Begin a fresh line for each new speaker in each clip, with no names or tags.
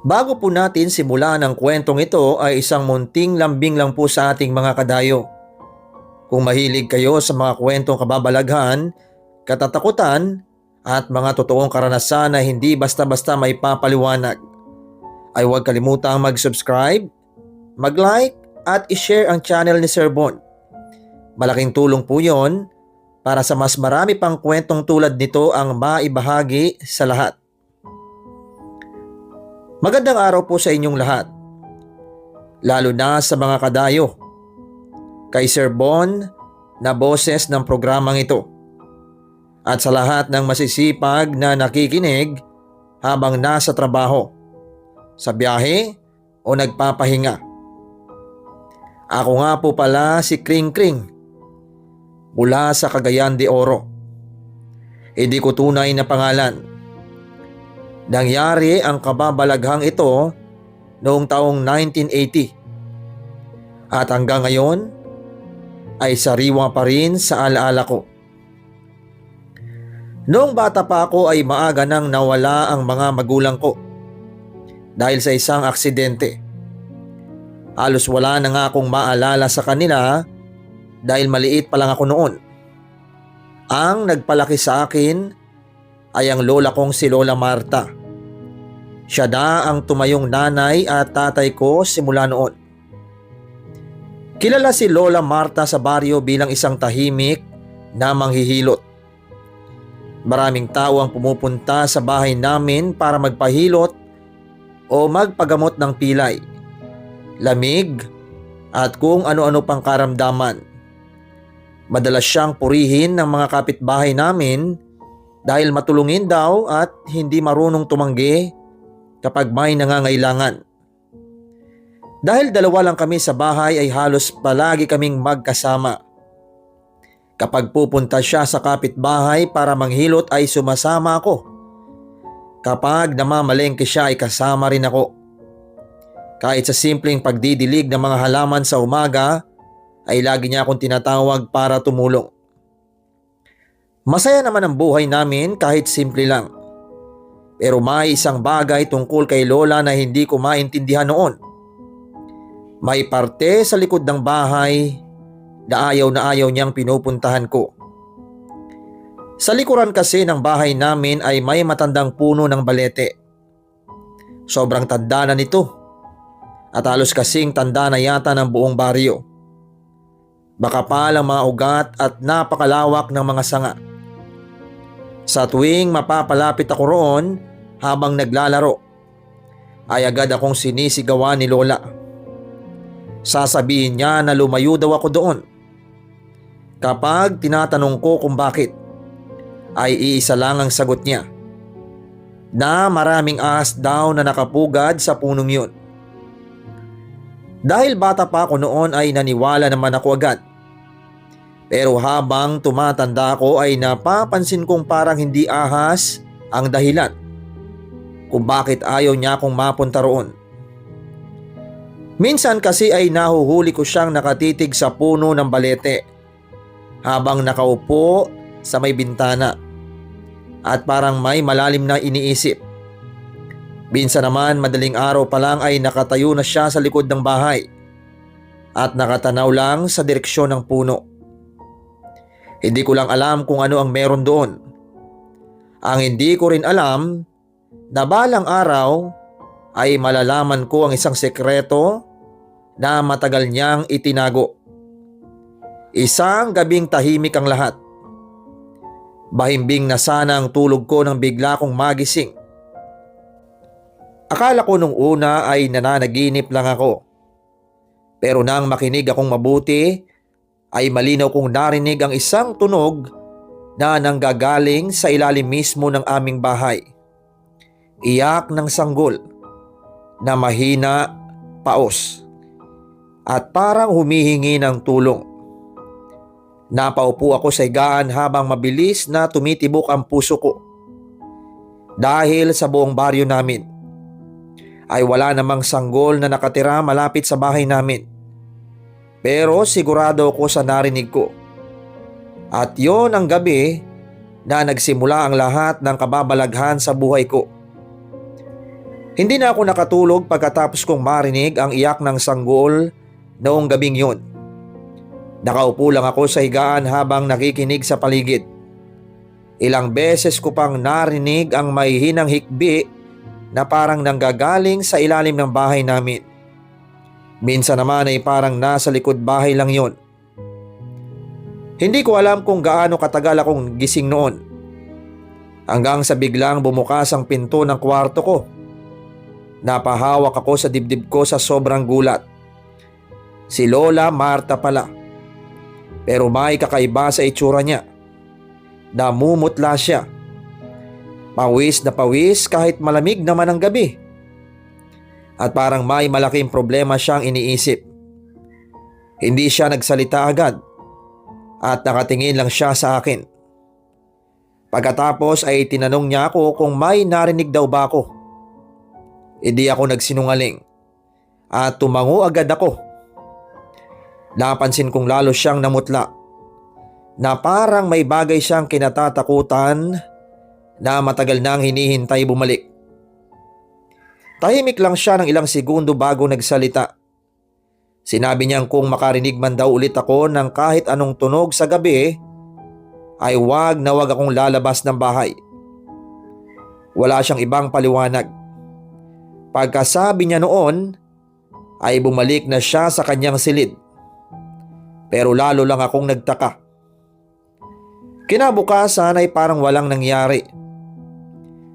Bago po natin simulan ang kwentong ito ay isang munting lambing lang po sa ating mga kadayo. Kung mahilig kayo sa mga kwentong kababalaghan, katatakutan at mga totoong karanasan na hindi basta-basta may papaliwanag, ay huwag kalimutang mag-subscribe, mag-like at i-share ang channel ni Sir Bon. Malaking tulong po yon para sa mas marami pang kwentong tulad nito ang maibahagi sa lahat. Magandang araw po sa inyong lahat, lalo na sa mga kadayo, kay Sir Bon na boses ng programang ito, at sa lahat ng masisipag na nakikinig habang nasa trabaho, sa biyahe o nagpapahinga. Ako nga po pala si Kring Kring mula sa Cagayan de Oro. Hindi ko tunay na pangalan. Nangyari ang kababalaghang ito noong taong 1980 at hanggang ngayon ay sariwa pa rin sa alaala ko. Noong bata pa ako ay maaga nang nawala ang mga magulang ko dahil sa isang aksidente. Halos wala na nga akong maalala sa kanila dahil maliit pa lang ako noon. Ang nagpalaki sa akin ay ang lola kong si Lola Marta. Siya na ang tumayong nanay at tatay ko simula noon. Kilala si Lola Marta sa baryo bilang isang tahimik na manghihilot. Maraming tao ang pumupunta sa bahay namin para magpahilot o magpagamot ng pilay, lamig at kung ano-ano pang karamdaman. Madalas siyang purihin ng mga kapitbahay namin dahil matulungin daw at hindi marunong tumanggi kapag may nangangailangan. Dahil dalawa lang kami sa bahay ay halos palagi kaming magkasama. Kapag pupunta siya sa kapitbahay para manghilot ay sumasama ako. Kapag namamalengke siya ay kasama rin ako. Kahit sa simpleng pagdidilig ng mga halaman sa umaga ay lagi niya akong tinatawag para tumulong. Masaya naman ang buhay namin kahit simple lang. Pero may isang bagay tungkol kay Lola na hindi ko maintindihan noon. May parte sa likod ng bahay na ayaw niyang pinupuntahan ko. Sa likuran kasi ng bahay namin ay may matandang puno ng balete. Sobrang tanda na nito at halos kasing tanda na yata ng buong baryo. Makapal ang mga ugat at napakalawak ng mga sanga. Sa tuwing mapapalapit ako roon habang naglalaro, ay agad akong sinisigawan ni Lola. Sasabihin niya na lumayo daw ako doon. Kapag tinatanong ko kung bakit, ay iisa lang ang sagot niya, na maraming ahas daw na nakapugad sa punong yun. Dahil bata pa ako noon ay naniwala naman ako agad. Pero habang tumatanda ako ay napapansin kong parang hindi ahas ang dahilan kung bakit ayaw niya akong mapunta roon. Minsan kasi ay nahuhuli ko siyang nakatitig sa puno ng balete habang nakaupo sa may bintana at parang may malalim na iniisip. Minsan naman madaling araw pa lang ay nakatayo na siya sa likod ng bahay at nakatanaw lang sa direksyon ng puno. Hindi ko lang alam kung ano ang meron doon. Ang hindi ko rin alam na balang araw ay malalaman ko ang isang sekreto na matagal niyang itinago. Isang gabing tahimik ang lahat. Bahimbing na sana ang tulog ko nang bigla kong magising. Akala ko nung una ay nananaginip lang ako. Pero nang makinig akong mabuti, ay malinaw kong narinig ang isang tunog na nanggagaling sa ilalim mismo ng aming bahay. Iyak ng sanggol na mahina, paos, at parang humihingi ng tulong. Napaupo ako sa higaan habang mabilis na tumitibok ang puso ko. Dahil sa buong baryo namin ay wala namang sanggol na nakatira malapit sa bahay namin. Pero sigurado ako sa narinig ko. At yon ang gabi na nagsimula ang lahat ng kababalaghan sa buhay ko. Hindi na ako nakatulog pagkatapos kong marinig ang iyak ng sanggol noong gabing yun. Nakaupo lang ako sa higaan habang nakikinig sa paligid. Ilang beses ko pang narinig ang mahihinang hikbi na parang nanggagaling sa ilalim ng bahay namin. Minsan naman ay parang nasa likod bahay lang yon. Hindi ko alam kung gaano katagal akong gising noon. Hanggang sa biglang bumukas ang pinto ng kwarto ko. Napahawak ako sa dibdib ko sa sobrang gulat. Si Lola Marta pala. Pero may kakaiba sa itsura niya. Namumutla siya. Pawis na pawis kahit malamig naman ang gabi. At parang may malaking problema siyang iniisip. Hindi siya nagsalita agad at nakatingin lang siya sa akin. Pagkatapos ay tinanong niya ako kung may narinig daw ba ako. Hindi ako nagsinungaling at tumango agad ako. Napansin kong lalo siyang namutla na parang may bagay siyang kinatatakutan na matagal nang hinihintay bumalik. Tahimik lang siya ng ilang segundo bago nagsalita. Sinabi niyang kung makarinig man daw ulit ako ng kahit anong tunog sa gabi ay wag na wag akong lalabas ng bahay. Wala siyang ibang paliwanag. Pagkasabi niya noon ay bumalik na siya sa kanyang silid. Pero lalo lang akong nagtaka. Kinabukasan ay parang walang nangyari.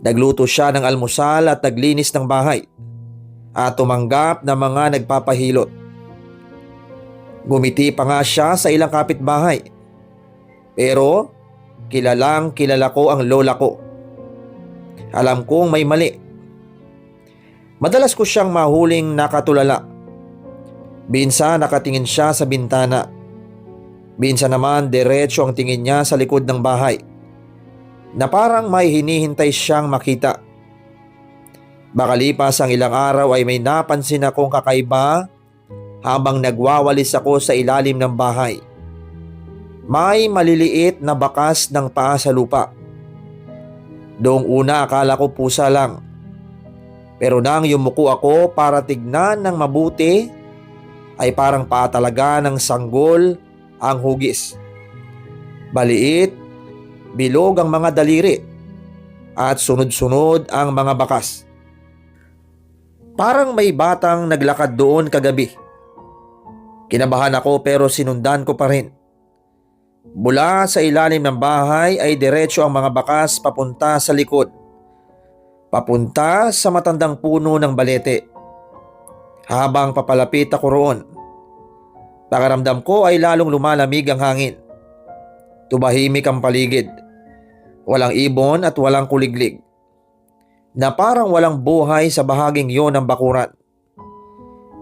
Nagluto siya ng almusal at naglinis ng bahay at tumanggap ng mga nagpapahilot. Gumiti pa nga siya sa ilang kapitbahay. Pero kilalang kilala ko ang lola ko. Alam kong may mali. Madalas ko siyang mahuling nakatulala. Minsan nakatingin siya sa bintana. Minsan naman diretso ang tingin niya sa likod ng bahay na parang may hinihintay siyang makita. Makalipas ang ilang araw ay may napansin akong kakaiba habang nagwawalis ako sa ilalim ng bahay. May maliliit na bakas ng paa sa lupa. Noong una akala ko pusa lang. Pero nang yumuko ako para tignan ng mabuti ay parang paa talaga ng sanggol ang hugis. Baliit, bilog ang mga daliri at sunod-sunod ang mga bakas. Parang may batang naglakad doon kagabi. Kinabahan ako pero sinundan ko pa rin. Mula sa ilalim ng bahay ay diretso ang mga bakas papunta sa likod. Papunta sa matandang puno ng balete. Habang papalapit ako roon, pakiramdam ko ay lalong lumalamig ang hangin. Tumahimik ang paligid. Walang ibon at walang kuliglig. Na parang walang buhay sa bahaging yon ng bakuran.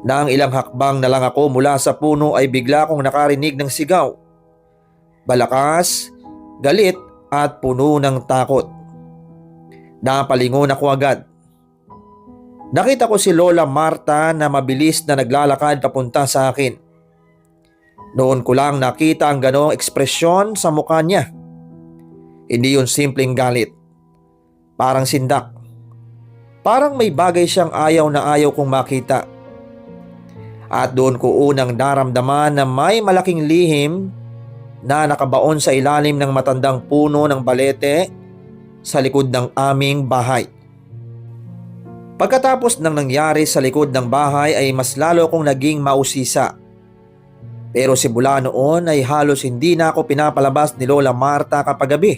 Nang ilang hakbang na lang ako mula sa puno ay bigla kong nakarinig ng sigaw. Balakas, galit at puno ng takot. Napalingon ako agad. Nakita ko si Lola Marta na mabilis na naglalakad papunta sa akin. Noon ko lang nakita ang ganong ekspresyon sa mukha niya. Hindi yun simpleng galit. Parang sindak. Parang may bagay siyang ayaw na ayaw kong makita. At doon ko unang naramdaman na may malaking lihim na nakabaon sa ilalim ng matandang puno ng balete sa likod ng aming bahay. Pagkatapos ng nangyari sa likod ng bahay ay mas lalo akong naging mausisa. Pero simula noon ay halos hindi na ako pinapalabas ni Lola Marta kapag gabi.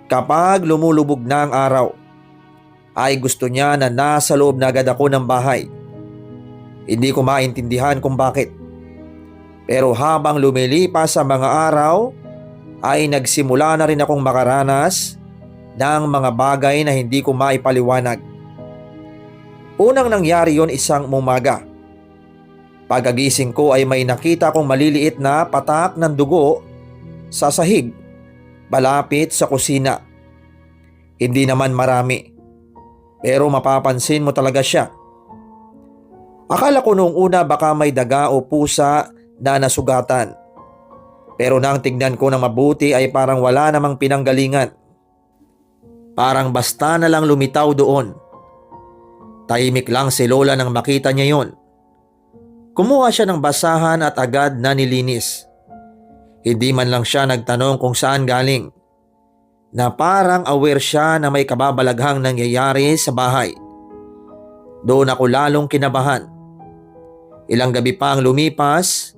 Kapag lumulubog na ang araw, ay gusto niya na nasa loob na agad ako ng bahay. Hindi ko maintindihan kung bakit. Pero habang lumilipas ang mga araw, ay nagsimula na rin akong makaranas ng mga bagay na hindi ko maipaliwanag. Unang nangyari yon isang umaga. Pagkagising ko ay may nakita kong maliliit na patak ng dugo sa sahig, malapit sa kusina. Hindi naman marami, pero mapapansin mo talaga siya. Akala ko noong una baka may daga o pusa na nasugatan. Pero nang tignan ko ng mabuti ay parang wala namang pinanggalingan. Parang basta na lang lumitaw doon. Tahimik lang si Lola nang makita niya yon. Kumuha siya ng basahan at agad na nilinis. Hindi man lang siya nagtanong kung saan galing, na parang aware siya na may kababalaghang nangyayari sa bahay. Doon ako lalong kinabahan. Ilang gabi pa ang lumipas,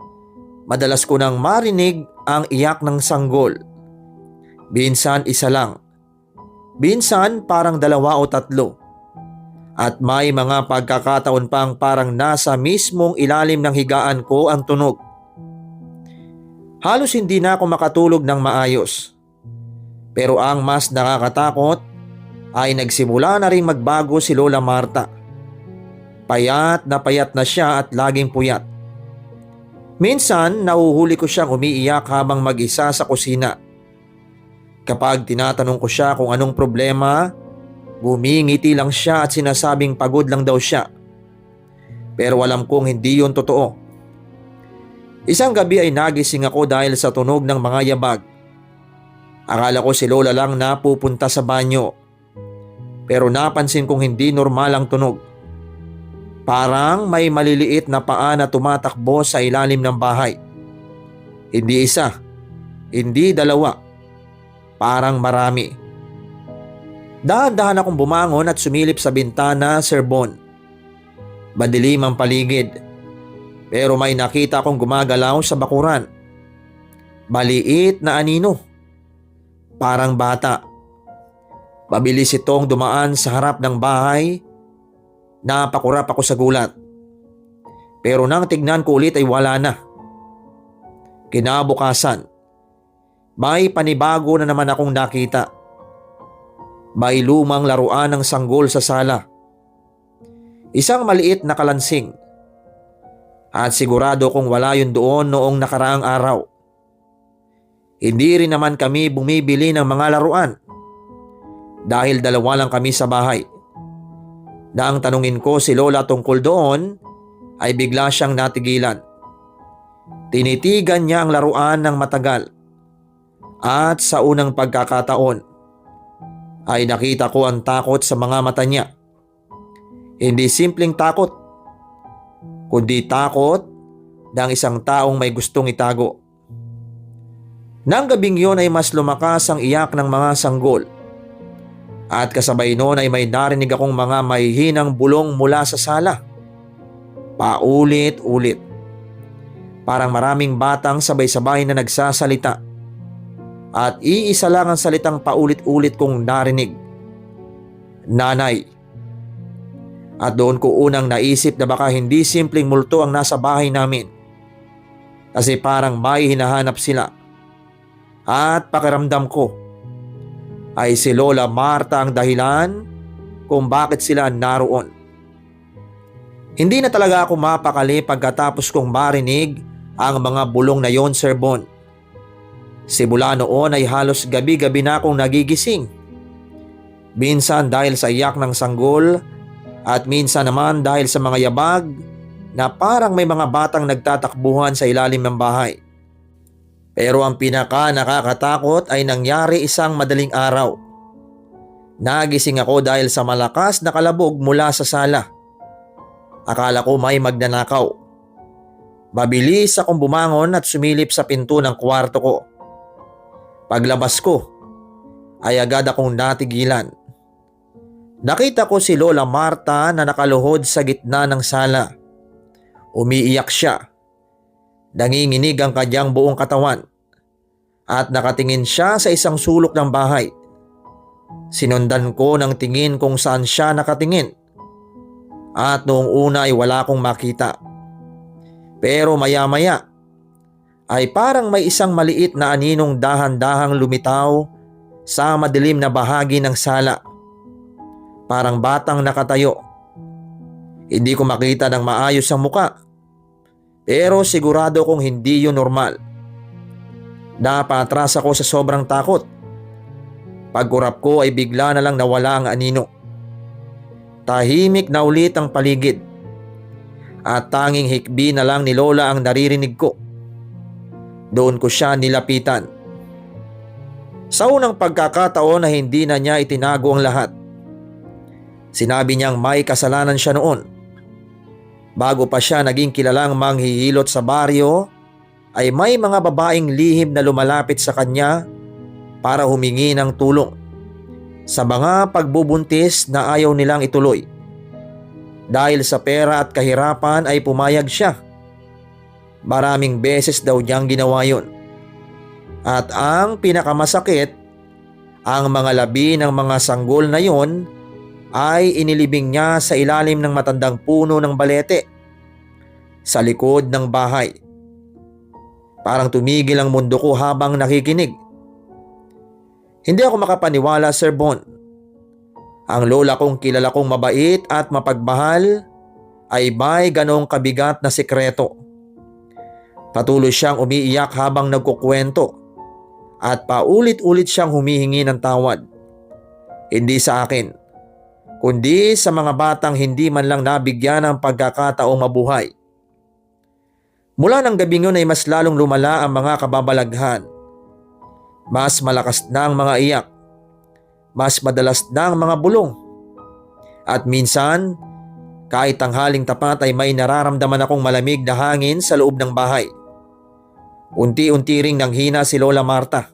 madalas ko nang marinig ang iyak ng sanggol. Minsan isa lang, minsan parang 2 o 3. At may mga pagkakataon pang parang nasa mismong ilalim ng higaan ko ang tunog. Halos hindi na ako makatulog ng maayos. Pero ang mas nakakatakot ay nagsimula na ring magbago si Lola Marta. Payat na siya at laging puyat. Minsan nahuhuli ko siyang umiiyak habang mag-isa sa kusina. Kapag tinatanong ko siya kung anong problema, bumingiti lang siya at sinasabing pagod lang daw siya. Pero alam kong hindi yun totoo. Isang gabi ay nagising ako dahil sa tunog ng mga yabag. Akala ko si Lola lang na pupunta sa banyo. Pero napansin kong hindi normal ang tunog. Parang may maliliit na paa na tumatakbo sa ilalim ng bahay. Hindi isa, hindi 2, parang marami. Dahan-dahan akong bumangon at sumilip sa bintana, Sir Bon. Madilim ang paligid, pero may nakita akong gumagalaw sa bakuran. Maliit na anino, parang bata. Mabilis itong dumaan sa harap ng bahay. Napakurap ako sa gulat. Pero nang tignan ko ulit ay wala na. Kinabukasan, may panibago na naman akong nakita. May lumang laruan ng sanggol sa sala. Isang maliit na kalansing. At sigurado kong wala yun doon noong nakaraang araw. Hindi rin naman kami bumibili ng mga laruan. Dahil 2 lang kami sa bahay. Nang tanungin ko si Lola tungkol doon, ay bigla siyang natigilan. Tinitigan niya ang laruan ng matagal. At sa unang pagkakataon, ay nakita ko ang takot sa mga mata niya. Hindi simpleng takot, kundi takot ng isang taong may gustong itago. Nang gabing yon ay mas lumakas ang iyak ng mga sanggol. At kasabay noon ay may narinig akong mga mahihinang bulong mula sa sala. Paulit-ulit. Parang maraming batang sabay-sabay na nagsasalita. At iisa lang ang salitang paulit-ulit kong narinig. Nanay. At doon ko unang naisip na baka hindi simpleng multo ang nasa bahay namin. Kasi parang may hinahanap sila. At pakiramdam ko ay si Lola Marta ang dahilan kung bakit sila naroon. Hindi na talaga ako mapakali pagkatapos kong marinig ang mga bulong na yon, Sir Bon. Simula noon ay halos gabi-gabi na akong nagigising. Minsan dahil sa iyak ng sanggol at minsan naman dahil sa mga yabag na parang may mga batang nagtatakbuhan sa ilalim ng bahay. Pero ang pinaka nakakatakot ay nangyari isang madaling araw. Nagising ako dahil sa malakas na kalabog mula sa sala. Akala ko may magnanakaw. Mabilis akong bumangon at sumilip sa pinto ng kwarto ko. Paglabas ko, ay agad akong natigilan. Nakita ko si Lola Marta na nakaluhod sa gitna ng sala. Umiiyak siya. Nanginginig ang kanyang buong katawan at nakatingin siya sa isang sulok ng bahay. Sinundan ko ng tingin kung saan siya nakatingin at noong una ay wala akong makita. Pero maya-maya ay parang may isang maliit na aninong dahan-dahang lumitaw sa madilim na bahagi ng sala. Parang batang nakatayo. Hindi ko makita ng maayos ang muka. Pero sigurado kong hindi yun normal. Napatras ako sa sobrang takot. Pagkurap ko ay bigla na lang nawala ang anino. Tahimik na ulit ang paligid. At tanging hikbi na lang ni Lola ang naririnig ko. Doon ko siya nilapitan. Sa unang pagkakataon na hindi na niya itinago ang lahat. Sinabi niyang may kasalanan siya noon. Bago pa siya naging kilalang manghihilot sa baryo, ay may mga babaeng lihim na lumalapit sa kanya para humingi ng tulong sa mga pagbubuntis na ayaw nilang ituloy. Dahil sa pera at kahirapan ay pumayag siya. Maraming beses daw niyang ginawa yun. At ang pinakamasakit, ang mga labi ng mga sanggol na yon ay inilibing niya sa ilalim ng matandang puno ng balete sa likod ng bahay. Parang tumigil ang mundo ko habang nakikinig. Hindi ako makapaniwala, Sir Bon. Ang lola kong kilala kong mabait at mapagmahal ay may ganong kabigat na sikreto. Patuloy siyang umiiyak habang nagkukwento at paulit-ulit siyang humihingi ng tawad. Hindi sa akin, kundi sa mga batang hindi man lang nabigyan ng pagkakataong mabuhay. Mula ng gabing yun ay mas lalong lumala ang mga kababalaghan. Mas malakas na ang mga iyak. Mas madalas na ang mga bulong. At minsan, kahit tanghaling tapat ay may nararamdaman akong malamig na hangin sa loob ng bahay. Unti-unti ring nanghina si Lola Marta.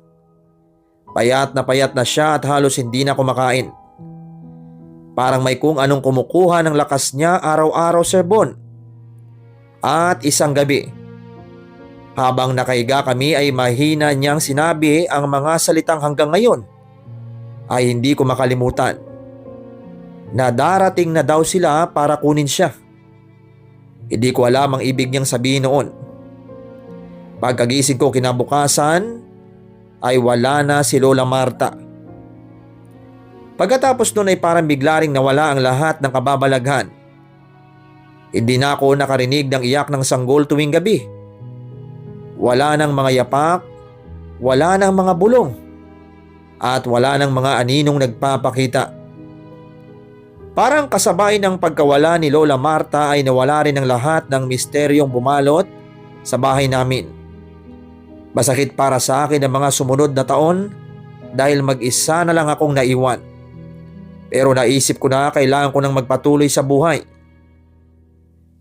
Payat na siya at halos hindi na kumakain. Parang may kung anong kumukuha ng lakas niya araw-araw, Sir Bon. At isang gabi, habang nakahiga kami ay mahina niyang sinabi ang mga salitang hanggang ngayon ay hindi ko makalimutan. Na darating na daw sila para kunin siya. Hindi ko alam ang ibig niyang sabihin noon. Pagkagising ko kinabukasan ay wala na si Lola Marta. Pagkatapos nun ay parang bigla ring nawala ang lahat ng kababalaghan. Hindi na ako nakarinig ng iyak ng sanggol tuwing gabi. Wala nang mga yapak, wala nang mga bulong, at wala nang mga aninong nagpapakita. Parang kasabay ng pagkawala ni Lola Marta ay nawala rin ang lahat ng misteryong bumalot sa bahay namin. Masakit para sa akin ang mga sumunod na taon dahil mag-isa na lang akong naiwan. Pero naisip ko na kailangan ko nang magpatuloy sa buhay.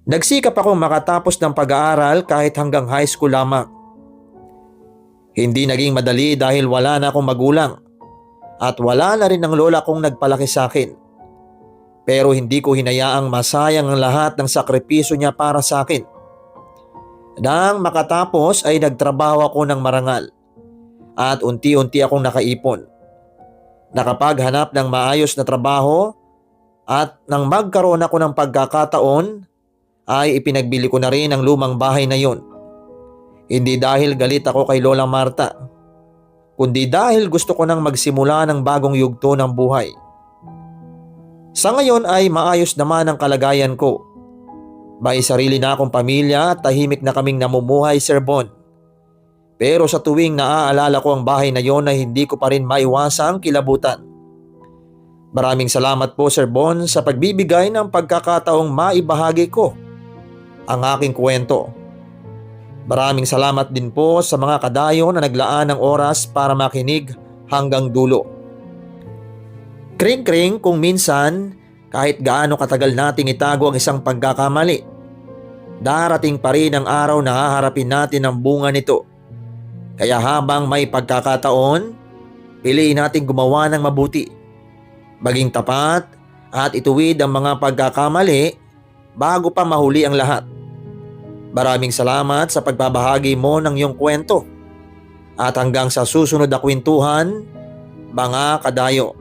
Nagsikap akong makatapos ng pag-aaral kahit hanggang high school lamang. Hindi naging madali dahil wala na akong magulang at wala na rin ang lola kong nagpalaki sa akin. Pero hindi ko hinayaang masayang ang lahat ng sakripisyo niya para sa akin. Nang makatapos ay nagtrabaho ako ng marangal at unti-unti akong nakaipon. Nakapaghanap ng maayos na trabaho at nang magkaroon ako ng pagkakataon ay ipinagbili ko na rin ang lumang bahay na yon. Hindi dahil galit ako kay Lola Marta, kundi dahil gusto ko nang magsimula ng bagong yugto ng buhay. Sa ngayon ay maayos naman ang kalagayan ko. May sarili na akong pamilya at tahimik na kaming namumuhay, Sir Bon. Pero sa tuwing naaalala ko ang bahay na yon ay hindi ko pa rin maiwasang kilabutan. Maraming salamat po, Sir Bon, sa pagbibigay ng pagkakataong maibahagi ko ang aking kwento. Maraming salamat din po sa mga kadayo na naglaan ng oras para makinig hanggang dulo. Kring-kring kung minsan kahit gaano katagal nating itago ang isang pagkakamali, darating pa rin ang araw na haharapin natin ang bunga nito. Kaya habang may pagkakataon, piliin natin gumawa ng mabuti, maging tapat at ituwid ang mga pagkakamali bago pa mahuli ang lahat. Maraming salamat sa pagbabahagi mo ng iyong kwento. At hanggang sa susunod na kwentuhan, mga kadayo.